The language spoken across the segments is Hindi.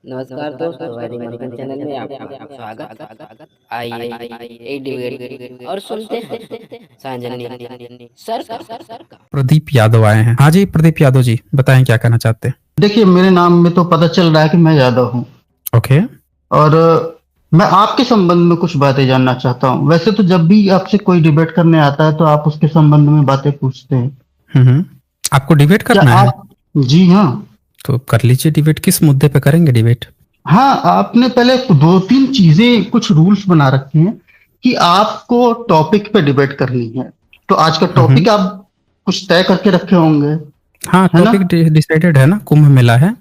नमस्कार दोस्तों, वैदिक मंथन चैनल में आपका स्वागत। आइए एक डिबेट और सुनते हैं सांजनी सर का। प्रदीप यादव आए हैं। हाँ जी, प्रदीप यादव जी, बताएं क्या कहना चाहते हैं। देखिए, मेरे नाम में तो पता चल रहा है कि मैं यादव हूँ। ओके। और मैं आपके संबंध में कुछ बातें जानना चाहता हूँ। वैसे तो जब भी आपसे कोई डिबेट करने आता है तो आप उसके संबंध में बातें पूछते हैं। हम्म। आपको डिबेट क्या करना है? आप? जी हाँ। तो कर लीजिए डिबेट। किस मुद्दे पे करेंगे डिबेट? हाँ, आपने पहले दो तीन चीजें, कुछ रूल्स बना रखे हैं कि आपको टॉपिक पे डिबेट करनी है। तो आज का हम्म। टॉपिक आप कुछ तय करके रखे होंगे, हाँ, है ना? टॉपिक डिसाइडेड है ना, कुंभ मेला है।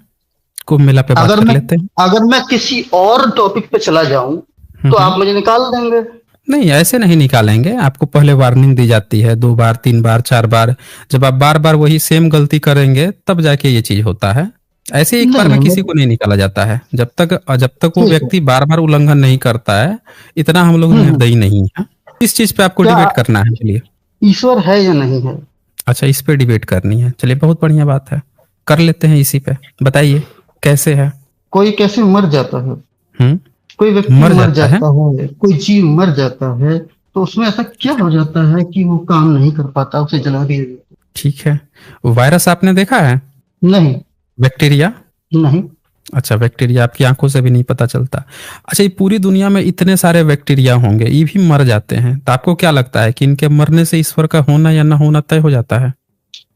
कुंभ मेला पे बात अगर कर मैं लेते हैं। अगर मैं किसी और टॉपिक पे चला जाऊं तो हम्म। आप मुझे निकाल देंगे। नहीं, ऐसे नहीं निकालेंगे। आपको पहले वार्निंग दी जाती है 2 बार 3 बार 4 बार। जब आप बार बार वही सेम गलती करेंगे तब जाके ये चीज होता है। ऐसे एक नहीं बार में नहीं, किसी को नहीं निकाला जाता है। जब तक वो ठीक है। व्यक्ति बार बार उल्लंघन नहीं करता है, इतना हम लोग हम्म। निर्दयी नहीं है। इस चीज पे आपको क्या डिबेट करना है, चलिए। ईश्वर है या नहीं है? अच्छा, इस पे डिबेट करनी है, चलिए, बहुत बढ़िया बात है। कर लेते हैं इसी पे। बताइए कैसे है। कोई कैसे मर जाता है? हम्म। कोई व्यक्ति मर मर जाता है? जाता है, कोई जीव मर जाता है, तो उसमें ऐसा क्या हो जाता है कि वो काम नहीं कर पाता, उसे जला दिया जाता ठीक है। वायरस आपने देखा है? है? नहीं। बैक्टीरिया? नहीं। अच्छा, बैक्टीरिया आपकी आंखों से भी नहीं पता चलता। अच्छा, ये पूरी दुनिया में इतने सारे बैक्टीरिया होंगे, ये भी मर जाते हैं, तो आपको क्या लगता है कि इनके मरने से ईश्वर का होना या ना होना तय हो जाता है?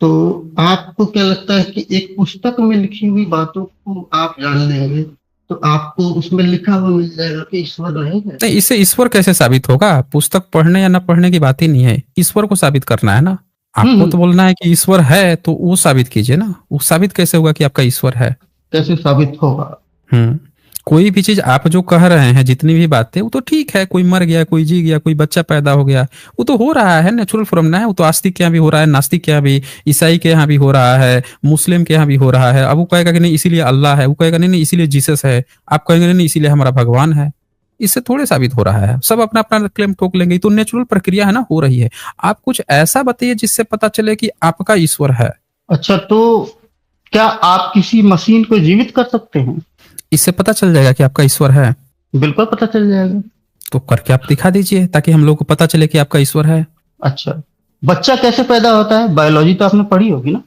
तो आपको क्या लगता है कि एक पुस्तक में लिखी हुई बातों को आप जान लेंगे तो आपको उसमें लिखा हुआ मिल जाएगा कि ईश्वर नहीं है? नहीं, इससे ईश्वर कैसे साबित होगा? पुस्तक पढ़ने या ना पढ़ने की बात ही नहीं है, ईश्वर को साबित करना है ना। आपको हम्म। तो बोलना है कि ईश्वर है, तो वो साबित कीजिए ना। वो साबित कैसे होगा कि आपका ईश्वर है? कैसे साबित होगा? हम्म। कोई भी चीज आप जो कह रहे हैं, जितनी भी बातें, वो तो ठीक है। कोई मर गया, कोई जी गया, कोई बच्चा पैदा हो गया, वो तो हो रहा है, नेचुरल फिनोमेना है। वो तो आस्तिक के यहाँ भी हो रहा है, नास्तिक के यहाँ भी, ईसाई के यहाँ भी हो रहा है, मुस्लिम के यहाँ भी हो रहा है। अब वो कहेगा कि नहीं इसीलिए अल्लाह है, वो कहेगा नहीं नहीं इसीलिए जीसस है, आप कहेंगे नहीं नहीं इसीलिए हमारा भगवान है। इससे थोड़े साबित हो रहा है। सब अपना अपना क्लेम ठोक लेंगे। ये तो नेचुरल प्रक्रिया है ना, हो रही है। आप कुछ ऐसा बताइए जिससे पता चले कि आपका ईश्वर है। अच्छा, तो क्या आप किसी मशीन को जीवित कर सकते हैं? इससे पता चल जाएगा कि आपका ईश्वर है। बिल्कुल पता चल जाएगा। तो करके आप दिखा दीजिए ताकि हम लोग को पता चले कि आपका ईश्वर है। अच्छा, बच्चा कैसे पैदा होता है? बायोलॉजी तो आपने पढ़ी होगी ना?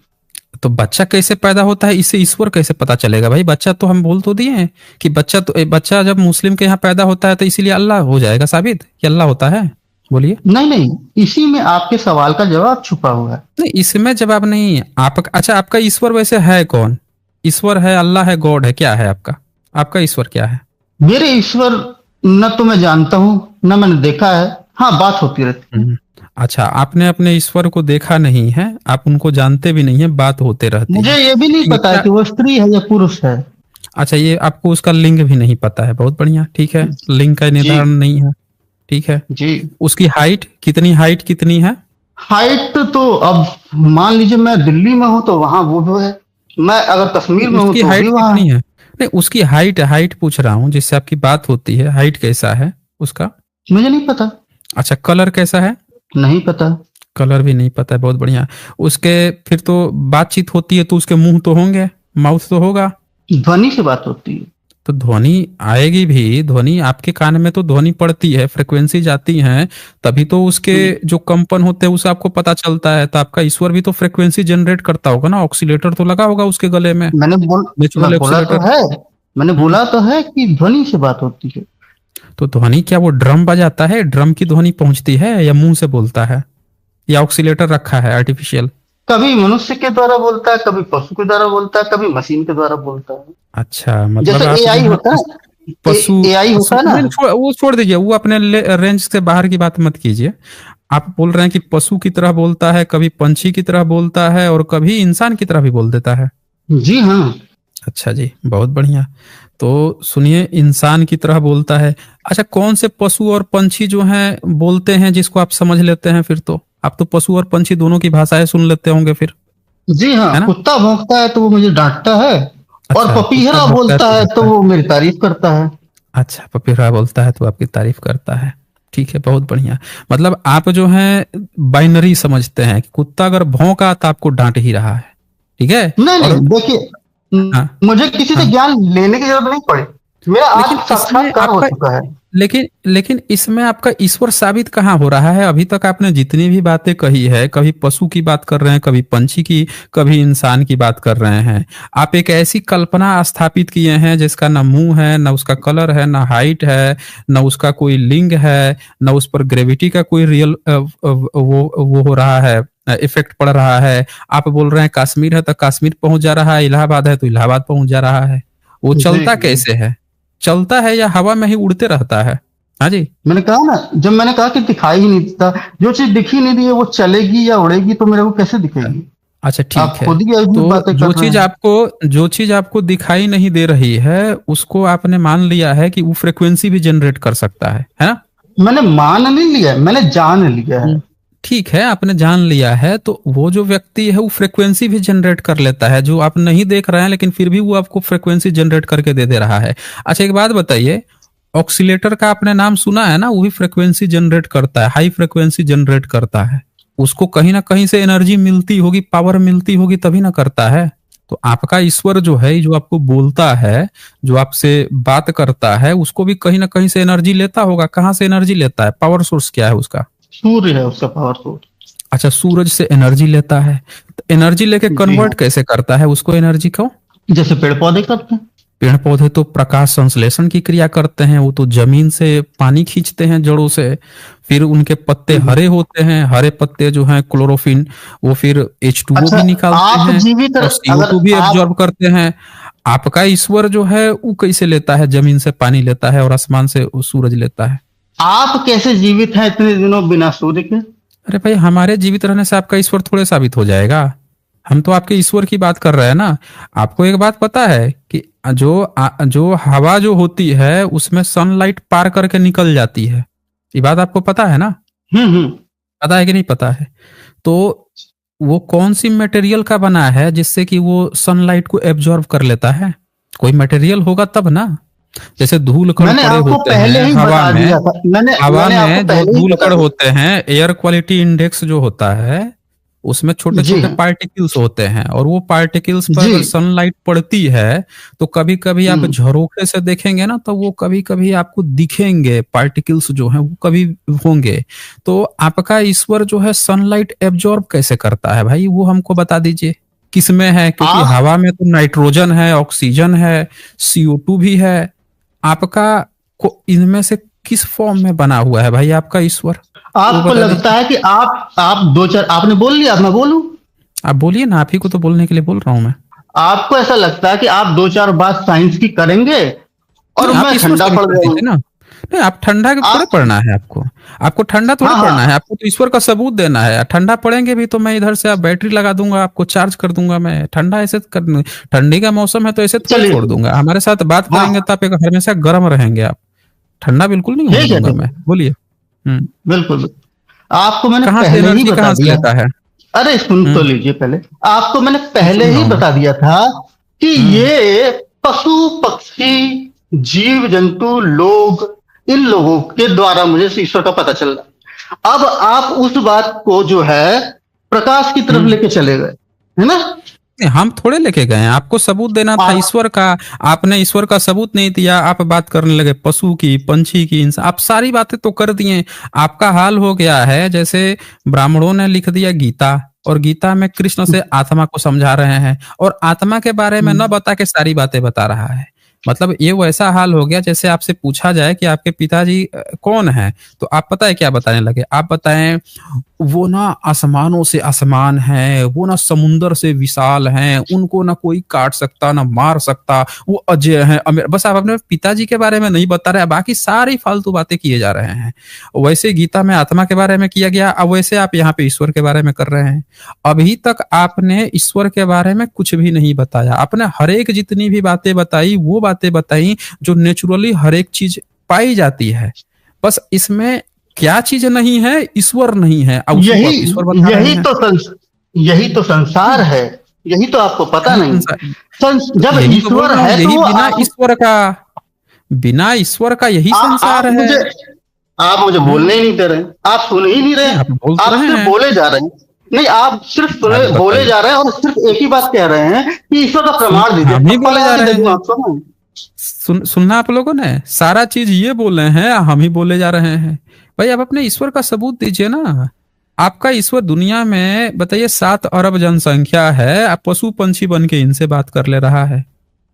तो बच्चा कैसे पैदा होता है, इससे ईश्वर कैसे पता चलेगा भाई? बच्चा तो हम बोल तो दिए हैं कि बच्चा जब मुस्लिम के यहाँ पैदा होता है तो इसीलिए अल्लाह हो जाएगा साबित कि अल्लाह होता है। बोलिए। नहीं नहीं, इसी में आपके सवाल का जवाब छुपा हुआ है। नहीं, इसमें जवाब नहीं है। आप अच्छा, आपका ईश्वर वैसे है कौन? ईश्वर है, अल्लाह है, गॉड है, क्या है आपका? आपका ईश्वर क्या है? मेरे ईश्वर न तो मैं जानता हूँ, न मैंने देखा है। हाँ, बात होती रहती है। हम्म। अच्छा, आपने अपने ईश्वर को देखा नहीं है, आप उनको जानते भी नहीं है, बात होते रहती मुझे है। ये भी नहीं ये पता है क्या? कि वो स्त्री है या पुरुष है। अच्छा, ये आपको उसका लिंग भी नहीं पता है। बहुत बढ़िया, ठीक है। लिंग का जी। निर्धारण नहीं है, ठीक है। जी। उसकी हाइट कितनी है? हाइट तो अब मान लीजिए मैं दिल्ली में हूँ तो वहां वो है, मैं अगर कश्मीर में हूँ उसकी तो भी हाइट वहां कितनी है। है? नहीं, उसकी हाइट पूछ रहा हूँ, जिससे आपकी बात होती है। हाइट कैसा है उसका? मुझे नहीं पता। अच्छा, कलर कैसा है? नहीं पता। कलर भी नहीं पता है, बहुत बढ़िया। उसके फिर तो बातचीत होती है तो उसके मुंह तो होंगे, माउथ तो होगा। ध्वनि से बात होती है। तो ध्वनि आएगी भी, ध्वनि आपके कान में तो ध्वनि पड़ती है, फ्रिक्वेंसी जाती है, तभी तो उसके जो कंपन होते हैं उसे आपको पता चलता है। तो आपका ईश्वर भी तो फ्रिक्वेंसी जनरेट करता होगा ना, ऑक्सीलेटर तो लगा होगा उसके गले में, मैं नेचुरल बोला तो ऑक्सीलेटर। है। मैंने हम्म। बोला तो है कि ध्वनि से बात होती है। तो ध्वनि क्या वो ड्रम बजाता है, ड्रम की ध्वनि पहुंचती है, या मुंह से बोलता है, या ऑक्सीलेटर रखा है आर्टिफिशियल? कभी मनुष्य के द्वारा बोलता है, कभी पशु के द्वारा बोलता है, कभी मशीन के द्वारा बोलता है। अच्छा, मतलब जैसे आप जो एआई है होता है। पशु एआई पशु होता है ना। नहीं, वो छोड़ दीजिए, वो अपने रेंज से बाहर की बात मत कीजिए। आप बोल रहे हैं कि पशु की तरह बोलता है, कभी पंछी की तरह बोलता है, और कभी इंसान की तरह भी बोल देता है। जी हाँ। अच्छा जी, बहुत बढ़िया। तो सुनिए, इंसान की तरह बोलता है। अच्छा, कौन से पशु और पंछी जो हैं बोलते हैं जिसको आप समझ लेते हैं? फिर तो आप तो पशु और पंछी दोनों की भाषाएं सुन लेते होंगे फिर, जी हाँ, है ना? कुत्ता भौंकता है तो वो मुझे डांटता है, और अच्छा, कुत्ता पपीहरा भौंकता है बोलता तो है तो डांटता है। वो मेरी तारीफ करता है। अच्छा, पपीहा बोलता है तो आपकी तारीफ करता है। ठीक है, बहुत बढ़िया। मतलब आप जो है बाइनरी समझते हैं कि कुत्ता अगर भौंका तो आपको डांट ही रहा है, ठीक है। नहीं और नहीं, देखिए, हाँ मुझे किसी से हाँ। ज्ञान लेने की जरूरत नहीं पड़ी, मेरा आज लेकिन इसमें साक्षात्कार हो आपका चुका है। लेकिन इसमें आपका ईश्वर साबित कहाँ हो रहा है? अभी तक आपने जितनी भी बातें कही है, कभी पशु की बात कर रहे हैं, कभी पंछी की, कभी इंसान की बात कर रहे हैं। आप एक ऐसी कल्पना स्थापित किए हैं जिसका ना मुंह है, ना उसका कलर है, ना हाइट है, ना उसका कोई लिंग है, ना उस पर ग्रेविटी का कोई रियल वो हो रहा है, इफेक्ट पड़ रहा है। आप बोल रहे हैं कश्मीर है तो कश्मीर पहुंच जा रहा है, इलाहाबाद है तो इलाहाबाद पहुंच जा रहा है। वो जी चलता जी। कैसे है? चलता है या हवा में ही उड़ते रहता है? हाँ जी। मैंने कहा ना, जब मैंने कहा कि दिखाई ही नहीं देता, जो चीज दिखी नहीं दी है वो चलेगी या उड़ेगी तो मेरे को कैसे दिखेगी? अच्छा ठीक आप है। खुद ही अजीब तो बातें कर रहे हैं। जो चीज आपको दिखाई नहीं दे रही है उसको आपने मान लिया है कि वो फ्रिक्वेंसी भी जनरेट कर सकता है ना? मैंने मान नहीं लिया है, मैंने जान लिया है। ठीक है, आपने जान लिया है तो वो जो व्यक्ति है वो फ्रिक्वेंसी भी जनरेट कर लेता है, जो आप नहीं देख रहे हैं लेकिन फिर भी वो आपको फ्रिक्वेंसी जनरेट करके दे रहा है। अच्छा एक बात बताइए, ऑक्सीलेटर का आपने नाम सुना है ना? वो भी फ्रिक्वेंसी जनरेट करता है, हाई फ्रिक्वेंसी जनरेट करता है। उसको कहीं ना कहीं से एनर्जी मिलती होगी, पावर मिलती होगी तभी ना करता है। तो आपका ईश्वर जो है, जो आपको बोलता है, जो आपसे बात करता है, उसको भी कहीं ना कहीं से एनर्जी लेता होगा। कहाँ से एनर्जी लेता है? पावर सोर्स क्या है उसका? सूर्य है उसका पावर सोर्स। अच्छा, सूरज से एनर्जी लेता है। तो एनर्जी लेके जी कन्वर्ट हाँ, कैसे करता है उसको एनर्जी को? जैसे पेड़ पौधे करते हैं। पेड़ पौधे तो प्रकाश संश्लेषण की क्रिया करते हैं, वो तो जमीन से पानी खींचते हैं जड़ों से, फिर उनके पत्ते हरे होते हैं, हरे पत्ते जो हैं क्लोरोफिन, वो फिर H2O अच्छा, भी निकालते आप हैं जीवित और अगर CO2 भी आप एब्जॉर्ब करते हैं। आपका ईश्वर जो है वो कैसे लेता है? जमीन से पानी लेता है और आसमान से वो सूरज लेता है। आप कैसे जीवित हैं इतने दिनों बिना सूर्य के? अरे भाई, हमारे जीवित रहने से आपका ईश्वर थोड़े साबित हो जाएगा। हम तो आपके ईश्वर की बात कर रहे हैं ना। आपको एक बात पता है कि जो हवा जो होती है उसमें सनलाइट पार करके निकल जाती है। ये बात आपको पता है ना? हम्म। पता है कि नहीं पता है? तो वो कौन सी मटेरियल का बना है जिससे कि वो सनलाइट को एब्जॉर्ब कर लेता है? कोई मटेरियल होगा तब ना। जैसे धूल कण मैंने पड़े आपको होते पहले हैं ही हवा बता में। दिया था। हवा मैंने आपको में जो पहले ही धूल बता कण दिया। होते हैं, एयर क्वालिटी इंडेक्स जो होता है, उसमें छोटे जी छोटे हाँ। पार्टिकल्स होते हैं और वो पार्टिकल्स पर जी। अगर सनलाइट पड़ती है तो कभी कभी आप हम्म। झरोखे से देखेंगे ना, तो वो कभी कभी आपको दिखेंगे, पार्टिकल्स जो हैं वो कभी होंगे। तो आपका ईश्वर जो है सनलाइट एब्जॉर्ब कैसे करता है भाई? वो हमको बता दीजिए किसमें है, क्योंकि आप हवा में तो नाइट्रोजन है, ऑक्सीजन है, CO2 भी है। आपका को इनमें से किस फॉर्म में बना हुआ है भाई आपका ईश्वर? वो आपको बता लगता दीजिए। है कि आप दो चार आपने बोल लिया, अब मैं बोलूं? आप बोलिए ना, आप ही को तो बोलने के लिए बोल रहा हूं मैं। आपको ऐसा लगता है कि आप दो चार बात साइंस की करेंगे और नहीं, आप मैं ईश्वर ठंडा साबित पड़ कर जाऊंगा? दीजिए ना। नहीं, आप ठंडा के थोड़े आप पड़ना है आपको। आपको ठंडा थोड़े हाँ पड़ना है, हाँ, आपको तो ईश्वर का सबूत देना है। ठंडा पड़ेंगे भी तो मैं इधर से आप बैटरी लगा दूंगा, आपको चार्ज कर दूंगा मैं। ठंडा ऐसे कर, ठंडी का मौसम है तो ऐसे थोड़े चलिए। छोड़ दूंगा। हमारे साथ बात करेंगे हाँ तो आप एक हमेशा गर्म रहेंगे आप। ठंडा बिल्कुल नहीं होने ठीक है, दूंगा ठीक मैं। है। बोलिए। बिल्कुल बिल्कुल। आपको मैंने कहाँ से पहले ही एनर्जी बता कहाँ से दिया। लेता है? अरे सुन तो हम्म लीजिए पहले। आपको मैंने पहले सुन रहा ही हूँ मैं। बता दिया था कि हम्म ये पशु पक्षी जीव जंतु लोग, इन लोगों के द्वारा मुझे ईश्वर का पता चल रहा। अब आप उस बात को जो है प्रकाश की तरफ हम्म लेके चले गए, है ना? नहीं, हम थोड़े लेके गए हैं, आपको सबूत देना था आप ईश्वर का। आपने ईश्वर का सबूत नहीं दिया, आप बात करने लगे पशु की, पंछी की, इंसान। आप सारी बातें तो कर दिए। आपका हाल हो गया है जैसे ब्राह्मणों ने लिख दिया गीता, और गीता में कृष्ण से आत्मा को समझा रहे हैं और आत्मा के बारे में न बता के सारी बातें बता रहा है। मतलब ये वैसा हाल हो गया जैसे आपसे पूछा जाए कि आपके पिताजी कौन है, तो आप पता है क्या बताने लगे? आप बताएं वो ना आसमानों से आसमान है, वो ना समुंदर से विशाल हैं, उनको ना कोई काट सकता ना मार सकता, वो अजय हैं, अमर। बस आप अपने पिताजी के बारे में नहीं बता रहे, बाकी सारी फालतू बातें किए जा रहे हैं। वैसे गीता में आत्मा के बारे में किया गया, अब वैसे आप यहाँ पे ईश्वर के बारे में कर रहे हैं। अभी तक आपने ईश्वर के बारे में कुछ भी नहीं बताया। आपने हर एक जितनी भी बातें बताई वो बातें बताई जो नेचुरली हर एक चीज पाई जाती है। बस इसमें क्या चीज नहीं है? ईश्वर नहीं है, अब उसको यही आप ईश्वर बता रहे हैं। यही तो संसार है। यही तो आपको पता कहाँ नहीं। संसार? जब यही तो बोल ईश्वर रहा हूँ, है तो यही वो बिना ईश्वर का यही संसार आप है। मुझे हम्म बोलने ही नहीं दे रहे हैं। आप सुन ही नहीं रहे नहीं, हैं। आप बोल तो आप रहे सिर्फ हैं। बोले जा रहे हैं। नहीं, आप सिर्फ आप बोले बताइए। जा रहे हैं और सिर्फ एक ही बात कह रहे हैं कि ईश्वर का प्रमाण दीजिए। हम ही अब बोले जा प्रमाण रहे दे दूं हैं। आपको ना? सुनना आप लोगों ने, सारा चीज ये बोल रहे हैं, हम ही बोले जा रहे हैं। भाई आप अपने ईश्वर का सबूत दीजिए ना। आपका ईश्वर दुनिया में बताइए 7 अरब जनसंख्या है, आप पशु पंछी बन के इनसे बात कर ले रहा है।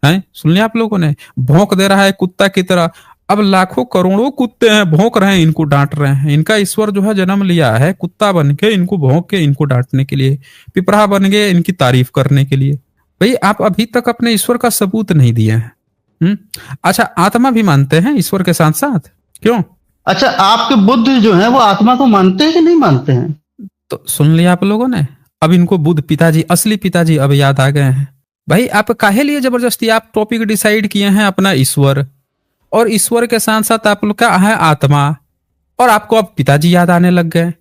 हैं, सुन लिया आप लोगों ने, भौंक दे रहा है कुत्ता की तरह। अब लाखों करोड़ों कुत्ते हैं, भौंक रहे हैं, इनको डांट रहे हैं। इनका ईश्वर जो है जन्म लिया है कुत्ता बन के, इनको भौंक के, इनको डांटने के लिए। पिपरा बन गए इनकी तारीफ करने के लिए। भाई आप अभी तक अपने ईश्वर का सबूत नहीं दिए हैं। हम्म। अच्छा, आत्मा भी मानते हैं ईश्वर के साथ साथ, क्यों? अच्छा, आपके बुद्ध जो है वो आत्मा को मानते हैं कि नहीं मानते हैं? तो सुन लिया आप लोगों ने। अब इनको बुद्ध पिताजी, असली पिताजी अब याद आ गए हैं। भाई आप काहे लिए जबरदस्ती आप टॉपिक डिसाइड किए हैं अपना ईश्वर, और ईश्वर के साथ साथ आप लोग का है आत्मा, और आपको अब पिताजी याद आने लग गए।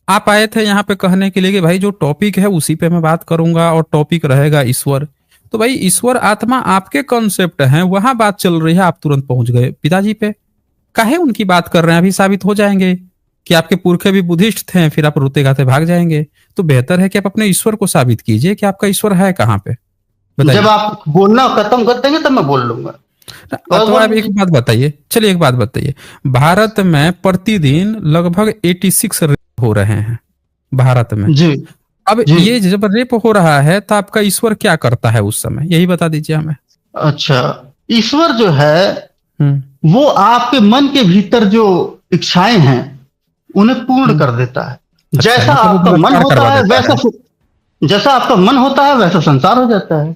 आप आए थे यहाँ पे कहने के लिए कि भाई जो टॉपिक है उसी पे मैं बात करूंगा और टॉपिक रहेगा ईश्वर। तो भाई ईश्वर आत्मा आपके कॉन्सेप्ट हैं, वहां बात चल रही है, आप तुरंत पहुंच गए पिताजी पे। काहे उनकी बात कर रहे हैं? अभी साबित हो जाएंगे कि आपके पुरखे भी बुद्धिस्ट थे, फिर आप रोते गाते भाग जाएंगे। तो बेहतर है कि आप अपने ईश्वर को साबित कीजिए कि आपका ईश्वर है कहाँ पे, बताइए। जब आप बोलना खत्म कर देंगे तब मैं बोल लूंगा। और तो आप बोल, एक बात बताइए, चलिए एक बात बताइए। भारत में प्रतिदिन लगभग 86 रेप हो रहे हैं भारत में। जी अब जी। ये जब रेप हो रहा है तो आपका ईश्वर क्या करता है उस समय, यही बता दीजिए हमें। अच्छा, ईश्वर जो है हम्म। वो आपके मन के भीतर जो इच्छाएं हैं उन्हें पूर्ण कर देता है। अच्छा, जैसा मतलब वो आपका मन बलात्कार होता करवा है देता है। जैसा आपका मन होता है वैसा संसार हो जाता है।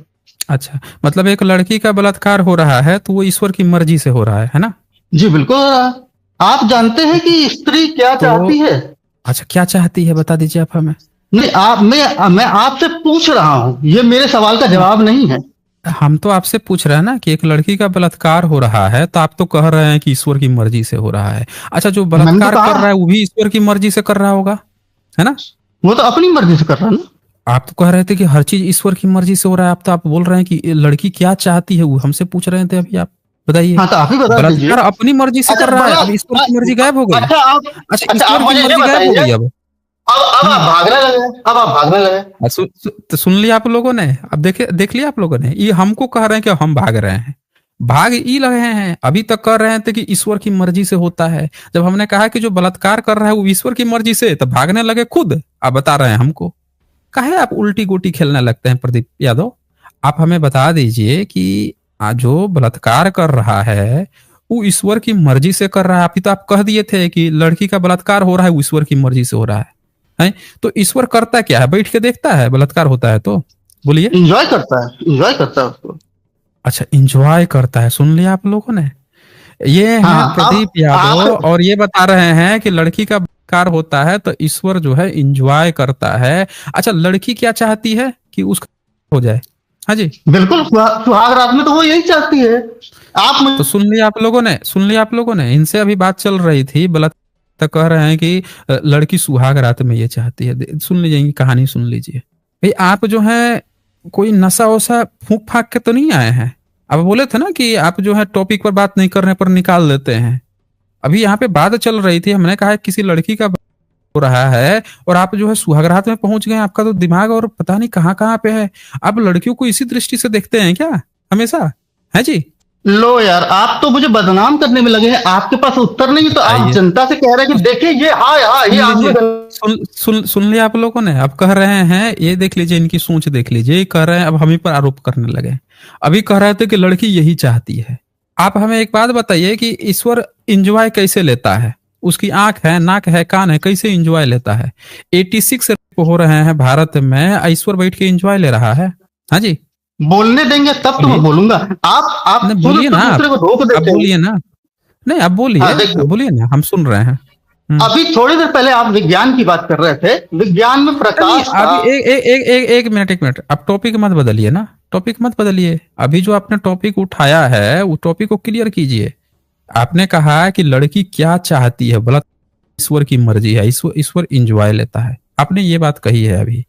अच्छा, मतलब एक लड़की का बलात्कार हो रहा है तो वो ईश्वर की मर्जी से हो रहा है ना? जी बिल्कुल। आप जानते हैं कि स्त्री क्या तो चाहती है? अच्छा, क्या चाहती है बता दीजिए आप हमें। नहीं, मैं आपसे पूछ रहा हूं, ये मेरे सवाल का जवाब नहीं है। हम तो आपसे पूछ रहे हैं ना कि एक लड़की का बलात्कार हो रहा है तो आप तो कह रहे हैं कि ईश्वर की मर्जी से हो रहा है। अच्छा, जो मैंने तो बलात्कार कर कहा रहा है वो भी ईश्वर की मर्जी से कर रहा होगा, है ना? वो तो अपनी मर्जी से कर रहा है ना। आप तो कह रहे थे कि हर चीज ईश्वर की मर्जी से हो रहा है। आप तो आप बोल रहे हैं कि ये लड़की क्या चाहती है वो हमसे पूछ रहे थे अभी आप, बताइए। हाँ, तो आप ही बता दीजिए। बलात्कार अपनी मर्जी से अच्छा कर रहा है, बड़ा अब ईश्वर की मर्जी गायब हो गई। अच्छा, अच्छा, आप ईश्वर की मुझे ये मर्जी गायब हो बताइए। गई अब। अब आप हम्म। भागने लगे। अब आप भागने लगे। तो सुन लिया आप लोगों ने, अब देख लिया आप लोगों ने, ये हमको कह रहे हैं कि हम भाग रहे हैं। भाग ही रहे हैं। अभी तक कर रहे थे कि ईश्वर की मर्जी से होता है। जब हमने कहा कि जो बलात्कार कर रहा है वो ईश्वर की मर्जी से, तो भागने लगे खुद। आप बता रहे हैं हमको। काहे आप उल्टी गोटी खेलने लगते हैं प्रदीप यादव? आप हमें बता दीजिए कि जो बलात्कार कर रहा है वो ईश्वर की मर्जी से कर रहा है। अभी तो आप कह दिए थे कि लड़की का बलात्कार हो रहा है वो ईश्वर की मर्जी से हो रहा है। तो ईश्वर करता क्या है? बैठ के देखता है बलात्कार होता है तो? बोलिए। इंजॉय करता है, इंजॉय करता है उसको। अच्छा, इंजॉय करता है। सुन लिया आप लोगों ने, ये है हाँ, प्रदीप अब यादव, आप और ये बता रहे हैं कि लड़की का बलात्कार होता है तो ईश्वर जो है इंजॉय करता है। अच्छा, लड़की क्या चाहती है कि उसका हो जाए? हाँ जी। बिल्कुल सुहाग रात में तो वो यही चाहती है। आप तो सुन लिया आप लोगों ने, सुन लिया आप लोगों ने, इनसे अभी बात चल रही थी बलात्कार, तो कह रहे हैं कि लड़की सुहाग रात में ये चाहती है। सुन लीजिए, इनकी कहानी सुन लीजिए। भाई आप जो है कोई नशा वशा फूंक फाक के तो नहीं आए हैं? आप बोले थे ना कि आप जो है टॉपिक पर बात नहीं करने पर निकाल देते हैं। अभी यहाँ पे बात चल रही थी, हमने कहा किसी लड़की का हो रहा है और आप जो है सुहागरात में पहुंच गए। आपका तो दिमाग और पता नहीं कहाँ कहाँ पे है। आप लड़कियों को इसी दृष्टि से देखते हैं क्या हमेशा? है जी। लो यार, आप तो मुझे बदनाम करने में लगे हैं। आपके पास उत्तर नहीं है तो आप आइए, जनता से कह रहे हैं कि देखिए ये, हाँ हाँ, ये सुन आदमी लीजिए, सुन लिया आप लोगों ने। अब कह रहे हैं, ये देख लीजिए, इनकी सोच देख लीजिए। ये कह रहे हैं, अब हम ही पर आरोप करने लगे। अभी कह रहे थे कि लड़की यही चाहती है। आप हमें एक बात बताइए कि ईश्वर इंजॉय कैसे लेता है? उसकी आंख है, नाक है, कान है, कैसे इंजॉय लेता है? 86 हो रहे हैं भारत में, ईश्वर बैठ के इंजॉय ले रहा है? हाँ जी। बोलने देंगे तब तो मैं बोलूंगा। आप नहीं, खुद बोलिए ना आप। दूसरे को रोक आप देते हैं। बोलिए ना। नहीं, आप बोलिए, हाँ आप देखिए, बोलिए ना, हम सुन रहे हैं। अभी थोड़ी देर पहले आप विज्ञान की बात कर रहे थे। विज्ञान में नहीं, प्रकाश था। अभी एक मिनट, आप टॉपिक मत बदलिए ना, टॉपिक मत बदलिए। अभी जो आपने टॉपिक उठाया है वो टॉपिक को क्लियर कीजिए। आपने कहा कि लड़की क्या चाहती है, बोला ईश्वर की मर्जी है, ईश्वर इंजॉय लेता है। आपने ये बात कही है अभी।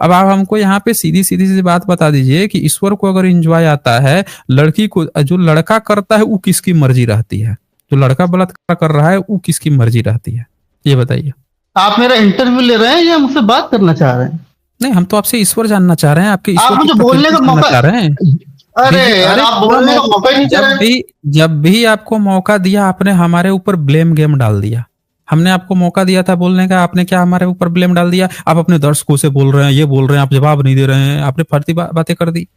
अब आप हमको यहाँ पे सीधी सीधी सी बात बता दीजिए कि ईश्वर को अगर इंजॉय आता है, लड़की को जो लड़का करता है वो किसकी मर्जी रहती है? जो लड़का बलात्कार कर रहा है वो किसकी मर्जी रहती है? ये बताइए। आप मेरा इंटरव्यू ले रहे हैं या मुझसे बात करना चाह रहे हैं? नहीं, हम तो आपसे ईश्वर जानना चाह रहे हैं, आपके आप ईश्वर की मुझे बोलने प्रकृति का जानना मौका, चाह रहे हैं। अरे दीजिए, यार अरे आप पूरा बोलने का मौका, मौका ही नहीं दे रहे। जब भी आपको मौका दिया आपने हमारे ऊपर ब्लेम गेम डाल दिया। हमने आपको मौका दिया था बोलने का, आपने क्या हमारे ऊपर ब्लेम डाल दिया। आप अपने दर्शकों से बोल रहे हैं, ये बोल रहे हैं, आप जवाब नहीं दे रहे हैं, आपने फर्जी बातें कर दी।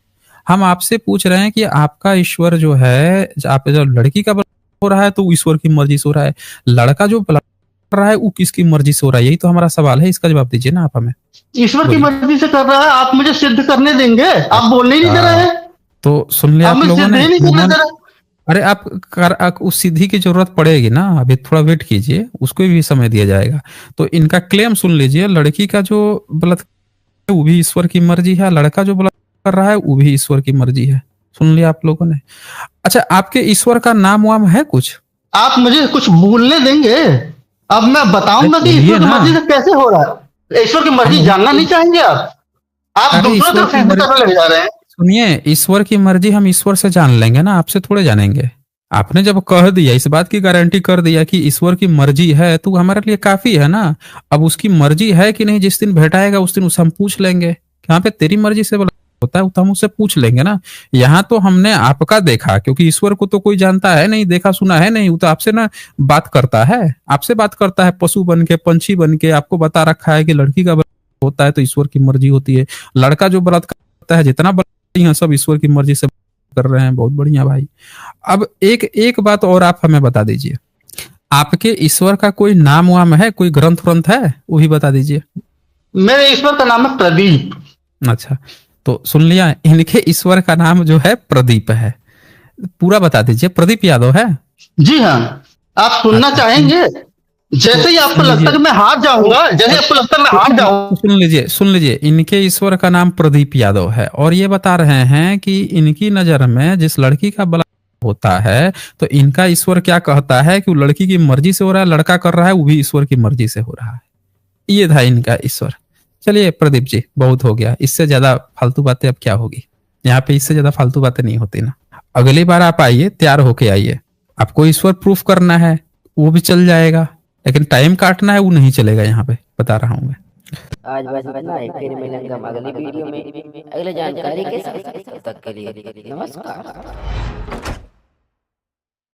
हम आपसे पूछ रहे हैं कि आपका ईश्वर जो है, आप जब लड़की का हो रहा है तो ईश्वर की मर्जी से हो रहा है, लड़का जो कर रहा है वो किसकी मर्जी से हो रहा है, यही तो हमारा सवाल है। इसका जवाब दीजिए ना आप हमें। ईश्वर की बोलिए। मर्जी से कर रहा है, आप मुझे सिद्ध करने देंगे? आप बोलने ही नहीं दे रहे हैं, तो सुन लिया आप आप मुझे लोगों सिद्ध ने। ही नहीं करने दे रहे। अरे आप उस सिद्धि की जरूरत पड़ेगी ना, अभी थोड़ा वेट कीजिए, उसको भी समय दिया जाएगा। तो इनका क्लेम सुन लीजिए, लड़की का जो बलात्कार है वो भी ईश्वर की मर्जी है, लड़का जो बलात्कार कर रहा है वो भी ईश्वर की मर्जी है। सुन लिया आप लोगों ने। अच्छा, आपके ईश्वर का नाम वाम है कुछ? आप मुझे कुछ बोलने देंगे? अब मैं बताऊंगा कि बोलिए ईश्वर की ना। मर्जी से कैसे हो रहा है। ईश्वर की मर्जी हम जानना नहीं चाहेंगे आप अरे दूसरों ईश्वर तरफ की सिद्ध मर्जी, करने लग जा रहे हैं। सुनिए, ईश्वर की मर्जी हम ईश्वर से जान लेंगे ना, आपसे थोड़े जानेंगे। आपने जब कह दिया, इस बात की गारंटी कर दिया कि ईश्वर की मर्जी है, तो हमारे लिए काफी है ना। अब उसकी मर्जी है कि नहीं, जिस दिन भेटाएगा उस दिन उससे हम पूछ लेंगे कि हाँ पे तेरी मर्जी से बोला होता है, तो हम उससे पूछ लेंगे ना। यहाँ तो हमने आपका देखा, क्योंकि ईश्वर को तो कोई जानता है नहीं, देखा सुना है नहीं, वो तो आपसे ना बात करता है, आपसे बात करता है, पशु बन के, पंछी बन के। आपको बता रखा है कि लड़की का बलात्कार होता है तो ईश्वर की मर्जी होती है, लड़का जो बलात्कार करता है, जितना बलात्कार है सब ईश्वर की मर्जी से कर रहे हैं। बहुत बढ़िया भाई। अब एक एक बात और आप हमें बता दीजिए, आपके ईश्वर का कोई नाम वाम है, कोई ग्रंथ व्रंथ है, वो भी बता दीजिए। मेरे ईश्वर का नाम है प्रदीप। अच्छा, तो सुन लिया, इनके ईश्वर का नाम जो है प्रदीप है। पूरा बता दीजिए। प्रदीप यादव है? जी हाँ, आप सुनना अच्छा, चाहेंगे? जैसे ही तो आपको सुन लगता है लीजिए, कि मैं हार जाऊंगा, जैसे आपको लगता है मैं हार तो जाऊंगा। सुन लीजिए, इनके ईश्वर का नाम प्रदीप यादव है, और ये बता रहे हैं कि इनकी नजर में जिस लड़की का बलात्कार होता है तो इनका ईश्वर क्या कहता है कि वो लड़की की मर्जी से हो रहा है, लड़का कर रहा है वो भी ईश्वर की मर्जी से हो रहा है। ये था इनका ईश्वर। चलिए प्रदीप जी, बहुत हो गया, इससे ज्यादा फालतू बातें अब क्या होगी यहाँ पे, इससे ज्यादा फालतू बातें नहीं होती ना। अगली बार आप आइए, तैयार होके आइए। आपको ईश्वर प्रूफ करना है वो भी चल जाएगा, लेकिन टाइम काटना है वो नहीं चलेगा, यहाँ पे बता रहा हूं मैं। आज बस इतना ही, फिर मिलेंगे हम अगली वीडियो में अगले जानकारी के साथ। तब तक के लिए नमस्कार।